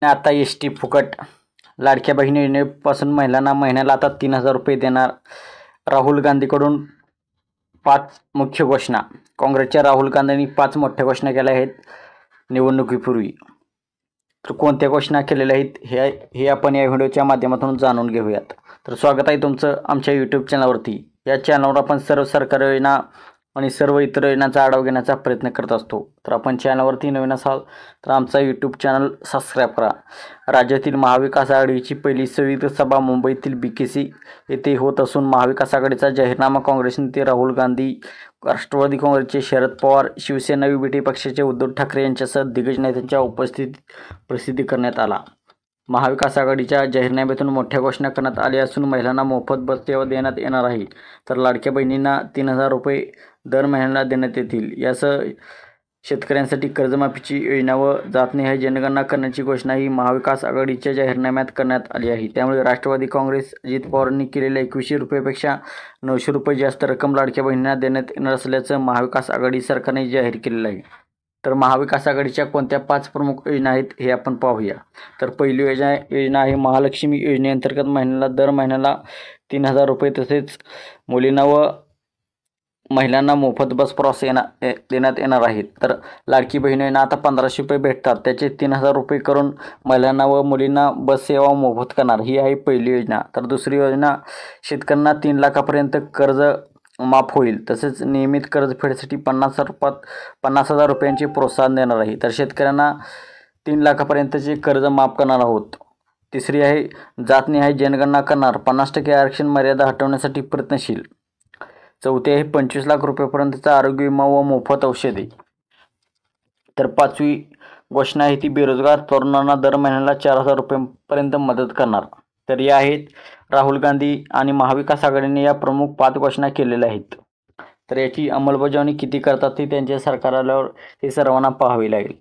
आता एस.टी फुकट, लाडक्या बहिणी योजनेपासून महिलांना महिन्याला आता 3,000 रुपये देणार. राहुल गांधीकडून 5 मुख्य घोषणा. काँग्रेसच्या राहुल गांधींनी 5 मोठ्या घोषणा केल्या आहेत निवडणुकीपूर्वी. तर कोणत्या घोषणा केलेल्या आहेत हे आपण या व्हिडिओच्या माध्यमातून जाणून घेऊयात. तर स्वागत आहे तुमचं आमच्या यूट्यूब चॅनलवरती. या चॅनलवर आपण सर्व सरकारी योजना आणि सर्व इतर योजनांचा आढावा घेण्याचा प्रयत्न करत असतो. तर आपण चॅनलवरती नवीन असाल तर आमचा यूट्यूब चॅनल सबस्क्राईब करा. राज्यातील महाविकास आघाडीची पहिली संयुक्त सभा मुंबईतील BKC येथे होत असून महाविकास आघाडीचा जाहीरनामा काँग्रेस नेते राहुल गांधी, राष्ट्रवादी काँग्रेसचे शरद पवार, शिवसेना विविध पक्षाचे उद्धव ठाकरे यांच्यासह दिग्गज नेत्यांच्या उपस्थितीत प्रसिद्ध करण्यात आला. महाविकास आघाडीच्या जाहीरनाम्यातून मोठ्या घोषणा करण्यात आल्या असून महिलांना मोफत बस सेवा देण्यात येणार आहे. तर लाडक्या बहिणींना 3,000 रुपये दर महिन्याला देण्यात येतील. यासह शेतकऱ्यांसाठी कर्जमाफीची योजना व जातनिहाय जनगणना करण्याची घोषणाही महाविकास आघाडीच्या जाहीरनाम्यात करण्यात आली आहे. त्यामुळे राष्ट्रवादी काँग्रेस अजित पवारांनी केलेल्या 2100 रुपयापेक्षा 900 रुपये जास्त रक्कम लाडक्या बहिणींना देण्यात येणार असल्याचं महाविकास आघाडी सरकारने जाहीर केलेलं आहे. तर महाविकास आघाडीच्या कोणत्या 5 प्रमुख योजना आहेत हे आपण पाहूया. तर पहिली योजना आहे महालक्ष्मी योजनेअंतर्गत दर महिन्याला 3,000 रुपये तसेच मुलींना व महिलांना मोफत बस प्रवास देण्यात येणार आहे. तर लाडकी बहीण योजना आता 1,500 रुपये भेटतात, त्याचे 3,000 रुपये करून महिलांना व मुलींना बस सेवा मोफत करणार, ही आहे पहिली योजना. तर दुसरी योजना शेतकऱ्यांना 3 लाखापर्यंत कर्ज माफ होईल. तसेच नियमित कर्जफेडीसाठी 50,000 रुपयांचे प्रोत्साहन देणार आहे. तर शेतकऱ्यांना 3 लाखापर्यंतचे कर्ज माफ करणार आहोत. तिसरी आहे जातनिहाय जनगणना करणार, 50% आरक्षण मर्यादा हटवण्यासाठी प्रयत्नशील. चौथी आहे 25 लाख रुपयापर्यंतचा आरोग्य विमा व मोफत औषधे. तर 5वी घोषणा आहे ती बेरोजगार तरुणांना दर महिन्याला 4,000 रुपयांपर्यंत मदत करणार. तर या आहेत राहुल गांधी आणि महाविकास आघाडीने या प्रमुख 5 घोषणा केलेल्या आहेत. तर याची अंमलबजावणी किती करतात ते त्यांच्या सरकार आल्यावर हे सर्वांना पाहावे लागेल.